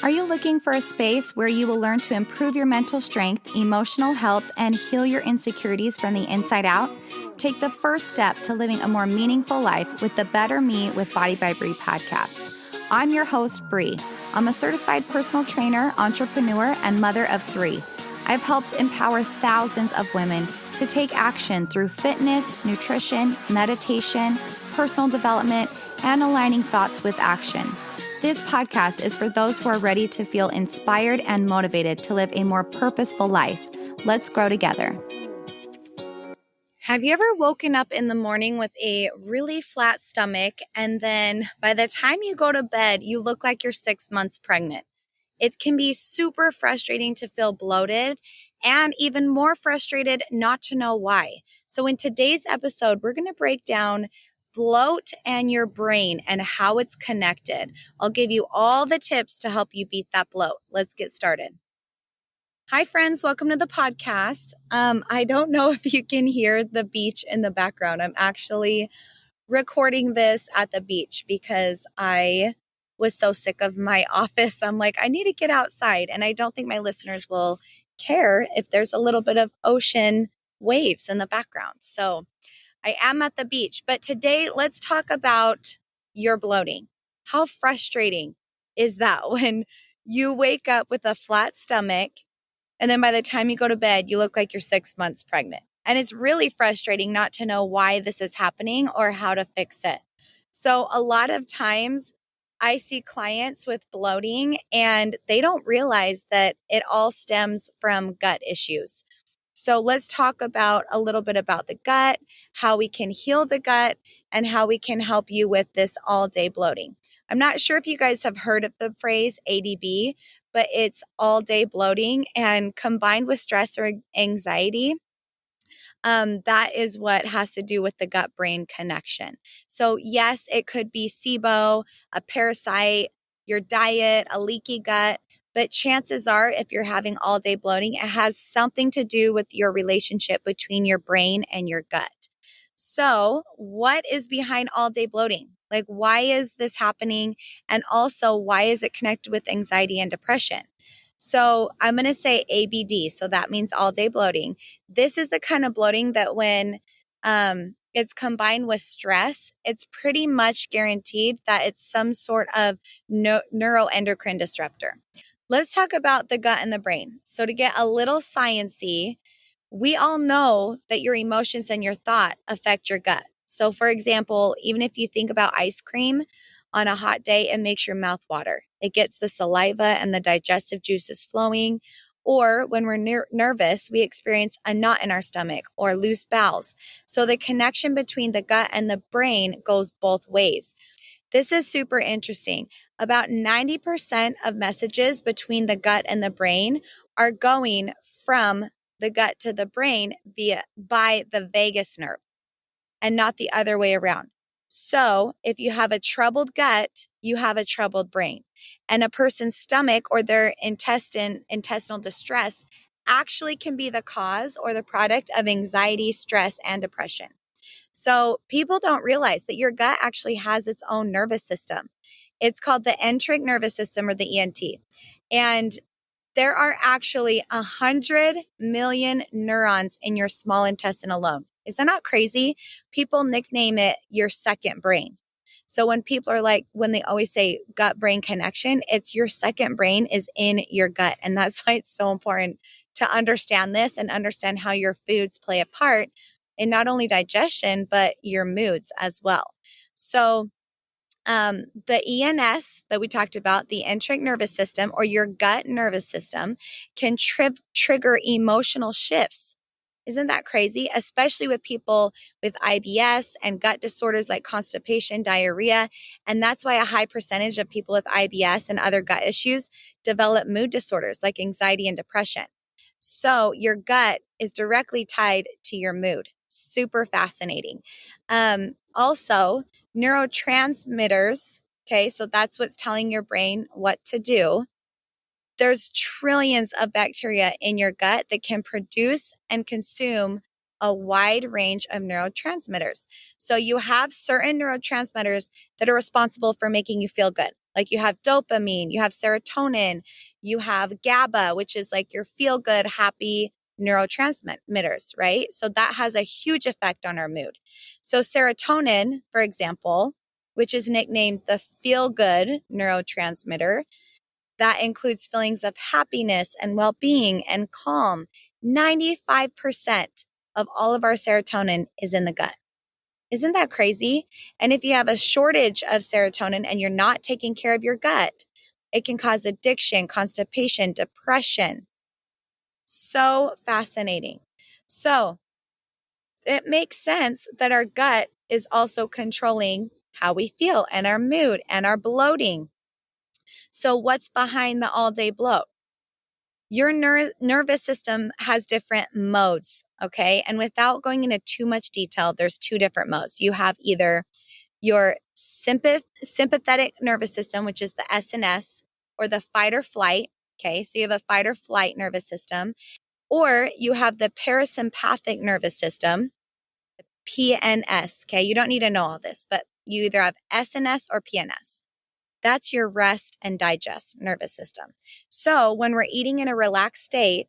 Are you looking for a space where you will learn to improve your mental strength, emotional health, and heal your insecurities from the inside out? Take the first step to living a more meaningful life with the Better Me with Body by Bree podcast. I'm your host, Bree. I'm a certified personal trainer, entrepreneur, and mother of 3. I've helped empower thousands of women to take action through fitness, nutrition, meditation, personal development, and aligning thoughts with action. This podcast is for those who are ready to feel inspired and motivated to live a more purposeful life. Let's grow together. Have you ever woken up in the morning with a really flat stomach, and then by the time you go to bed, you look like you're 6 months pregnant? It can be super frustrating to feel bloated and even more frustrated not to know why. So in today's episode, we're going to break down bloat and your brain and how it's connected. I'll give you all the tips to help you beat that bloat. Let's get started. Hi, friends. Welcome to the podcast. I don't know if you can hear the beach in the background. I'm actually recording this at the beach because I was so sick of my office. I'm like, I need to get outside. And I don't think my listeners will care if there's a little bit of ocean waves in the background. So I am at the beach. But today, let's talk about your bloating. How frustrating is that when you wake up with a flat stomach and then by the time you go to bed, you look like you're 6 months pregnant? And it's really frustrating not to know why this is happening or how to fix it. So a lot of times I see clients with bloating and they don't realize that it all stems from gut issues. So let's talk about a little bit about the gut, how we can heal the gut, and how we can help you with this all-day bloating. I'm not sure if you guys have heard of the phrase ADB, but it's all-day bloating, and combined with stress or anxiety, that is what has to do with the gut-brain connection. So yes, it could be SIBO, a parasite, your diet, a leaky gut, but chances are if you're having all-day bloating, it has something to do with your relationship between your brain and your gut. So what is behind all-day bloating? Like, why is this happening? And also, why is it connected with anxiety and depression? So I'm going to say ABD. So that means all-day bloating. This is the kind of bloating that when it's combined with stress, it's pretty much guaranteed that it's some sort of neuroendocrine disruptor. Let's talk about the gut and the brain. So to get a little sciencey, we all know that your emotions and your thought affect your gut. So for example, even if you think about ice cream on a hot day, it makes your mouth water. It gets the saliva and the digestive juices flowing. Or when we're nervous, we experience a knot in our stomach or loose bowels. So the connection between the gut and the brain goes both ways. This is super interesting. About 90% of messages between the gut and the brain are going from the gut to the brain by the vagus nerve and not the other way around. So if you have a troubled gut, you have a troubled brain. And a person's stomach or their intestinal distress actually can be the cause or the product of anxiety, stress, and depression. So people don't realize that your gut actually has its own nervous system. It's called the enteric nervous system, or the ENT. And there are actually 100 million neurons in your small intestine alone. Is that not crazy? People nickname it your second brain. So when people are like, when they always say gut-brain connection, it's your second brain is in your gut. And that's why it's so important to understand this and understand how your foods play a part in not only digestion, but your moods as well. So the ENS that we talked about, the enteric nervous system or your gut nervous system, can trigger emotional shifts. Isn't that crazy? Especially with people with IBS and gut disorders like constipation, diarrhea. And that's why a high percentage of people with IBS and other gut issues develop mood disorders like anxiety and depression. So your gut is directly tied to your mood. Super fascinating. Also, neurotransmitters, okay, so that's what's telling your brain what to do. There's trillions of bacteria in your gut that can produce and consume a wide range of neurotransmitters. So you have certain neurotransmitters that are responsible for making you feel good, Like you have dopamine, you have serotonin, you have GABA, which is like your feel good, happy neurotransmitters, right? So that has a huge effect on our mood. So serotonin, for example, which is nicknamed the feel good neurotransmitter, that includes feelings of happiness and well-being and calm. 95% of all of our serotonin is in the gut. Isn't that crazy? And if you have a shortage of serotonin and you're not taking care of your gut, it can cause addiction, constipation, depression. So fascinating. So it makes sense that our gut is also controlling how we feel and our mood and our bloating. So what's behind the all-day bloat? Your nervous system has different modes, okay? And without going into too much detail, there's two different modes. You have either your sympathetic nervous system, which is the SNS, or the fight or flight, okay? So you have a fight or flight nervous system, or you have the parasympathetic nervous system, PNS, okay? You don't need to know all this, but you either have SNS or PNS. That's your rest and digest nervous system. So when we're eating in a relaxed state,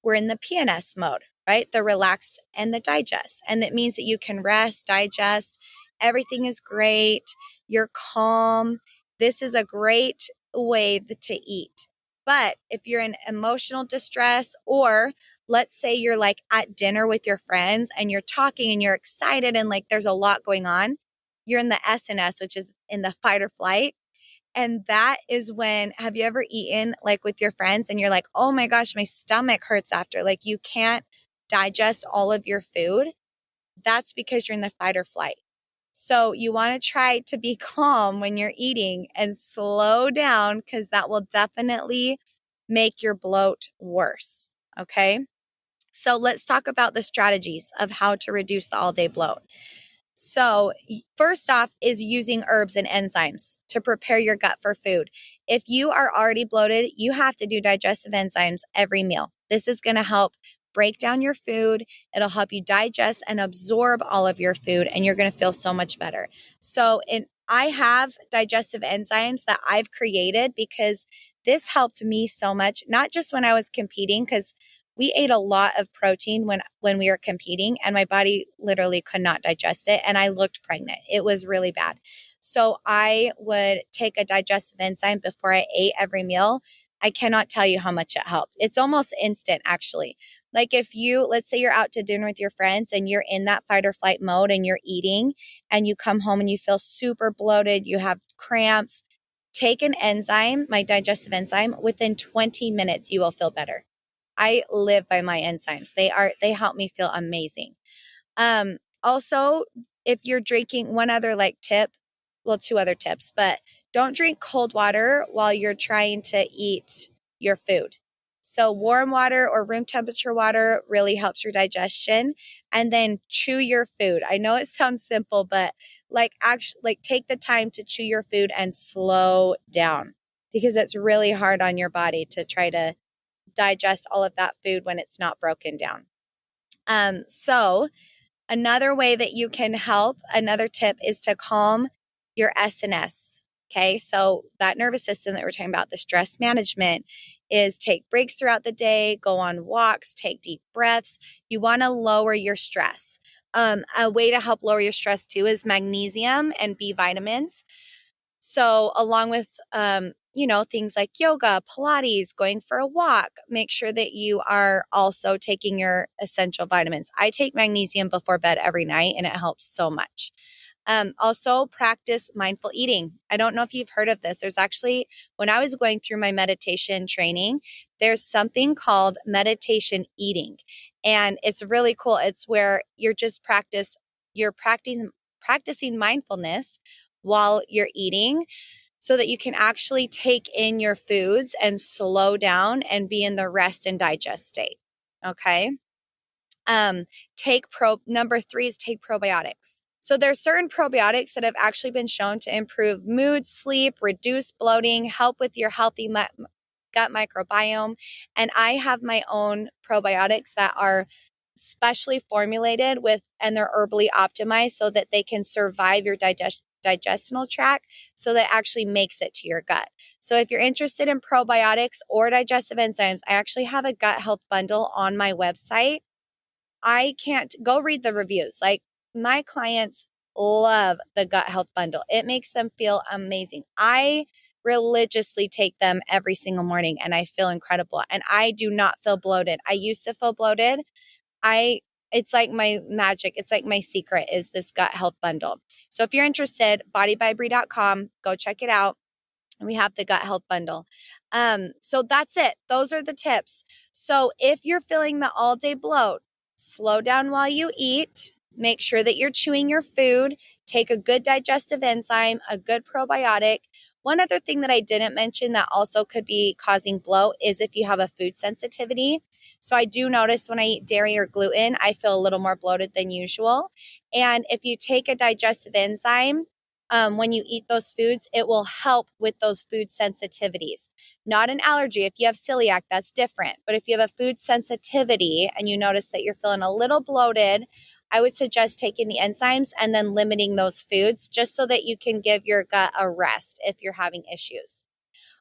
we're in the PNS mode, right? The relaxed and the digest. And that means that you can rest, digest, everything is great, you're calm. This is a great way to eat. But if you're in emotional distress, or let's say you're like at dinner with your friends and you're talking and you're excited and like there's a lot going on, you're in the SNS, which is in the fight or flight. And that is when, have you ever eaten like with your friends and you're like, oh my gosh, my stomach hurts after, like you can't digest all of your food? That's because you're in the fight or flight. So you want to try to be calm when you're eating and slow down, because that will definitely make your bloat worse. Okay. So let's talk about the strategies of how to reduce the all day bloat. So first off is using herbs and enzymes to prepare your gut for food. If you are already bloated, you have to do digestive enzymes every meal. This is going to help break down your food. It'll help you digest and absorb all of your food, and you're going to feel so much better. So I have digestive enzymes that I've created because this helped me so much, not just when I was competing, because we ate a lot of protein when we were competing, and my body literally could not digest it, and I looked pregnant. It was really bad. So I would take a digestive enzyme before I ate every meal. I cannot tell you how much it helped. It's almost instant, actually. Like if let's say you're out to dinner with your friends and you're in that fight or flight mode and you're eating and you come home and you feel super bloated, you have cramps, take an enzyme, my digestive enzyme, within 20 minutes, you will feel better. I live by my enzymes. They help me feel amazing. Also, if you're drinking, one other like tip, well, two other tips, but don't drink cold water while you're trying to eat your food. So warm water or room temperature water really helps your digestion. And then chew your food. I know it sounds simple, but actually take the time to chew your food and slow down, because it's really hard on your body to try to digest all of that food when it's not broken down. So another way that you can help, another tip is to calm your SNS. Okay. So that nervous system that we're talking about, the stress management, is take breaks throughout the day, go on walks, take deep breaths. You want to lower your stress. A way to help lower your stress too is magnesium and B vitamins. So along with, things like yoga, Pilates, going for a walk, make sure that you are also taking your essential vitamins. I take magnesium before bed every night, and it helps so much. Also practice mindful eating. I don't know if you've heard of this. There's actually, when I was going through my meditation training, there's something called meditation eating. And it's really cool. It's where you're practicing mindfulness while you're eating, so that you can actually take in your foods and slow down and be in the rest and digest state. Okay. Number 3 is take probiotics. So there's certain probiotics that have actually been shown to improve mood, sleep, reduce bloating, help with your healthy gut microbiome. And I have my own probiotics that are specially formulated and they're herbally optimized so that they can survive your digestional tract so that it actually makes it to your gut. So if you're interested in probiotics or digestive enzymes, I actually have a gut health bundle on my website. I can't go read the reviews. Like, my clients love the gut health bundle. It makes them feel amazing. I religiously take them every single morning and I feel incredible. And I do not feel bloated. I used to feel bloated. It's like my magic. It's like my secret is this gut health bundle. So if you're interested, bodybybree.com, go check it out. We have the gut health bundle. So that's it. Those are the tips. So if you're feeling the all day bloat, slow down while you eat. Make sure that you're chewing your food. Take a good digestive enzyme, a good probiotic. One other thing that I didn't mention that also could be causing bloat is if you have a food sensitivity. So I do notice when I eat dairy or gluten, I feel a little more bloated than usual. And if you take a digestive enzyme, when you eat those foods, it will help with those food sensitivities. Not an allergy. If you have celiac, that's different. But if you have a food sensitivity and you notice that you're feeling a little bloated, I would suggest taking the enzymes and then limiting those foods just so that you can give your gut a rest if you're having issues.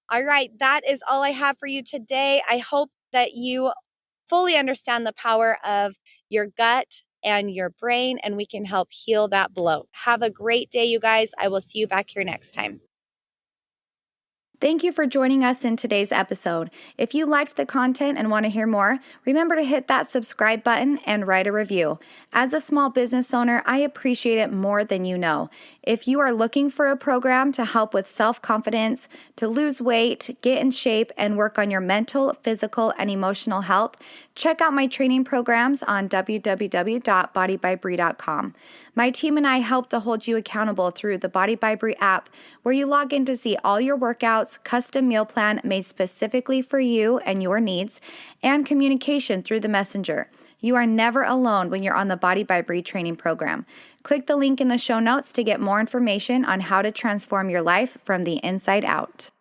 All right, that is all I have for you today. I hope that you fully understand the power of your gut and your brain, and we can help heal that bloat. Have a great day, you guys. I will see you back here next time. Thank you for joining us in today's episode. If you liked the content and want to hear more, remember to hit that subscribe button and write a review. As a small business owner, I appreciate it more than you know. If you are looking for a program to help with self-confidence, to lose weight, get in shape, and work on your mental, physical, and emotional health, check out my training programs on www.bodybybree.com. My team and I help to hold you accountable through the Body by Bree app, where you log in to see all your workouts, custom meal plan made specifically for you and your needs, and communication through the messenger. You are never alone when you're on the Body by Bree training program. Click the link in the show notes to get more information on how to transform your life from the inside out.